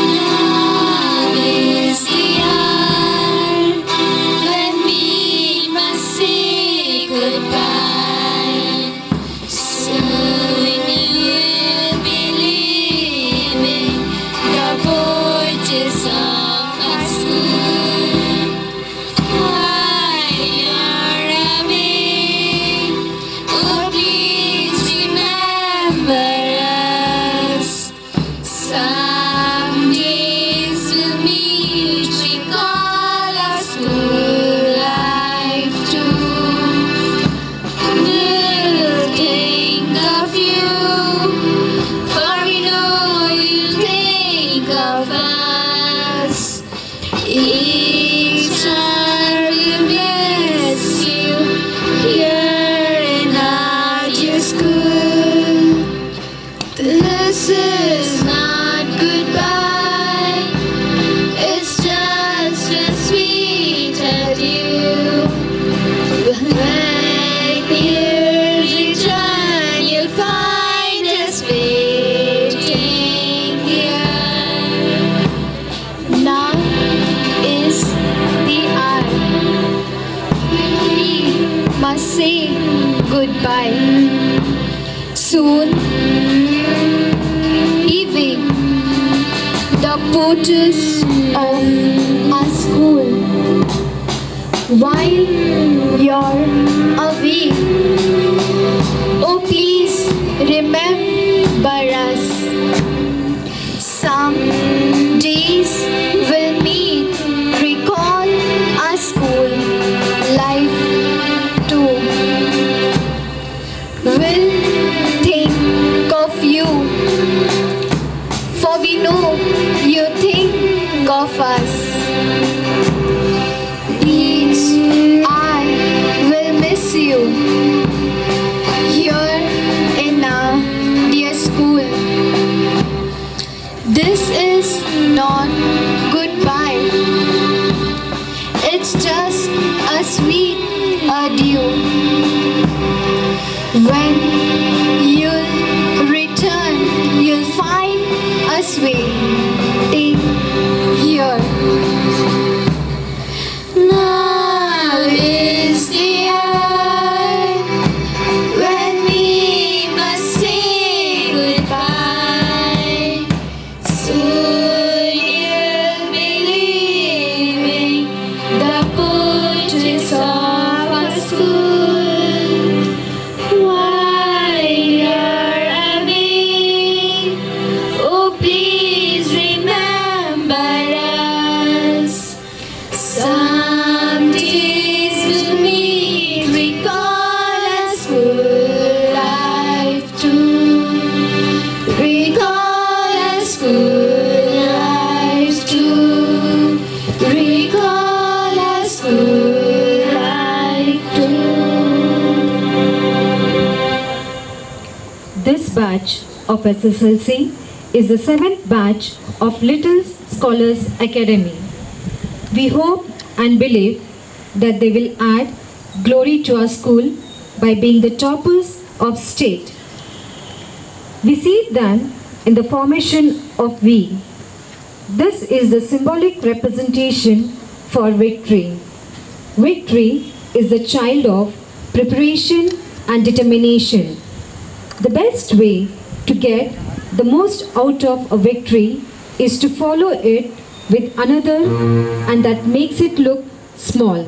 Love is the hour when we must say goodbye. Soon you'll be leaving the porches of our school. While you're away, oh please remember us. Some days we'll meet, recall our school life too. We'll think of you, for we know you'll think of us. Each hour will miss you here in our dear school. This is not goodbye, it's just a sweet adieu. When you return, you'll find us waiting here. Now is the hour we must say goodbye. Soon leaving the porches of our school. While you're away, oh please remember us. Some days we'll meet, recall our school life too. We'll think of you, for we know you think of us. Each I will miss you here in our dear school. This is not goodbye, it's just a sweet adieu. When you'll return, you'll find us waiting here. Now is the hour when we must say goodbye. batch of SSLC is the 7th batch of Little Scholars Academy. We hope and believe that they will add glory to our school by being the toppers of state. We see them in the formation of V. This is the symbolic representation for victory. Victory is the child of preparation and determination. The best way to get the most out of a victory is to follow it with another, and that makes it look small.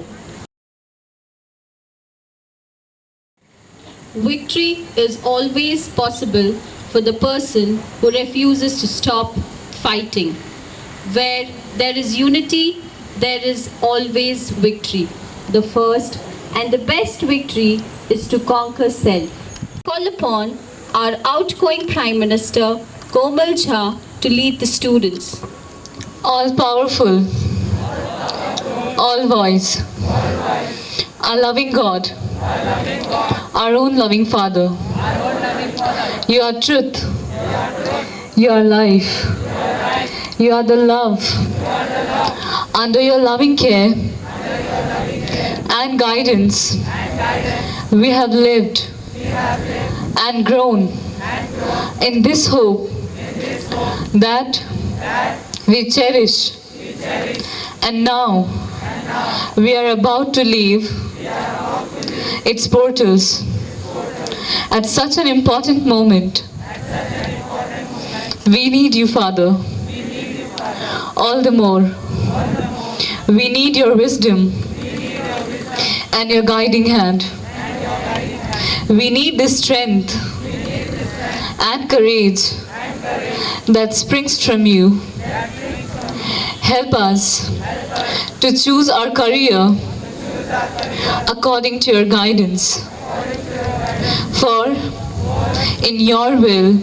Victory is always possible for the person who refuses to stop fighting. Where there is unity, there is always victory. The first and the best victory is to conquer self. Call upon our outgoing Prime Minister Komal Jha to lead the students. All powerful, all wise, our loving God, our own loving Father. You are truth, you are life, you are the love. Under your loving care and guidance, we have lived and grown in this hope that we cherish, and now we are about to leave its portals at such an important moment. We need you, Father, all the more. We need your wisdom and your guiding hand. We need the strength and courage that springs from you. Help us to choose our career according to your guidance. For in your will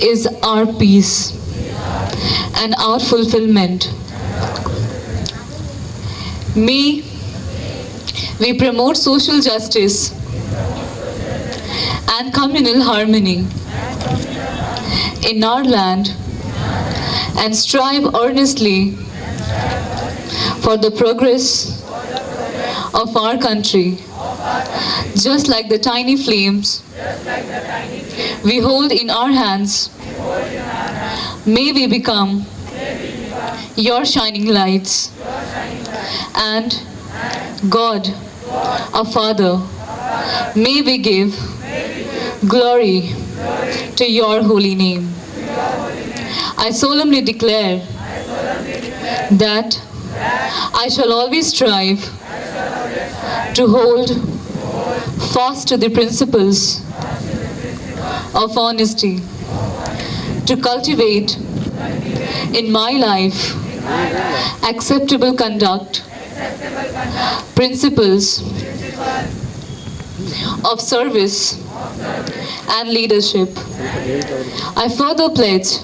is our peace and our fulfillment. We promote social justice and communal harmony in our land and strive earnestly for the progress of our country. Just like the tiny flames we hold in our hands, may we become your shining lights. And God, our Father, may we give glory to your holy name. I solemnly declare that I shall always strive to hold fast to the principles of honesty, to cultivate in my life acceptable conduct, principles of service and leadership. I further pledge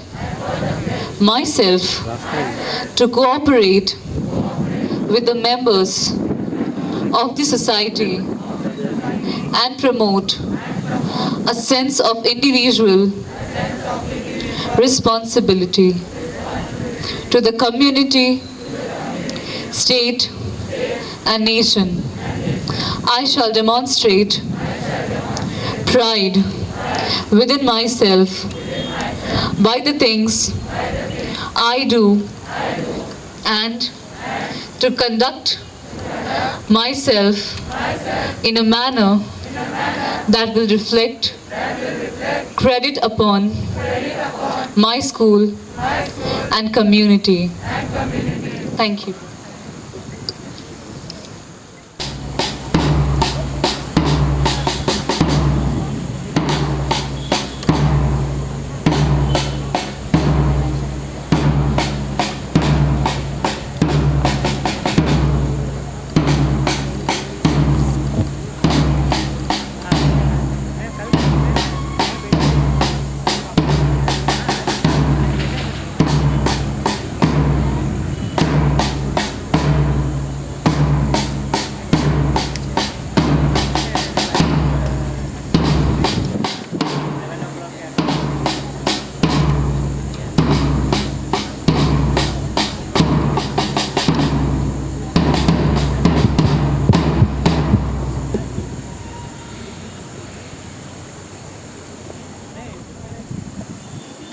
myself to cooperate with the members of the society and promote a sense of individual responsibility to the community, state, and nation. I shall demonstrate pride within myself by the things I do and to conduct myself in a manner that will reflect credit upon my school and community. Thank you.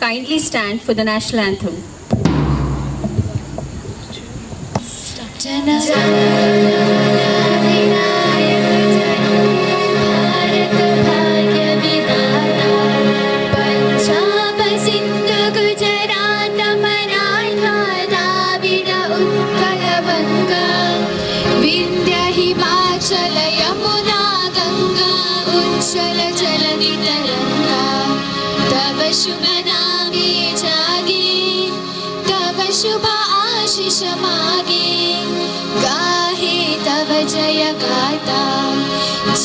kindly stand for the national anthem. Punjab Sindh Gujarat Maratha Dravid Utkal बंगा विंध्य हिमाचल यमुना गंगा उच्चल जलधि तरंगा तव शुभ नामे जागे तव शुभ आशीष मागे गाहे तव जय गाता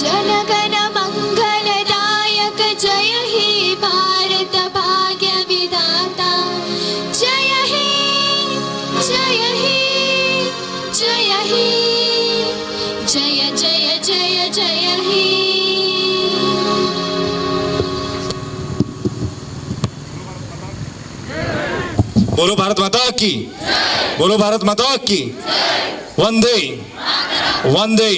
जनगण मंगलदायक जय हे भारत भाग्य विधाता जय हे जय हे जय हे जय जय जय जय हे बोलो भारत माता की, बोलो भारत माता की, वंदे वंदे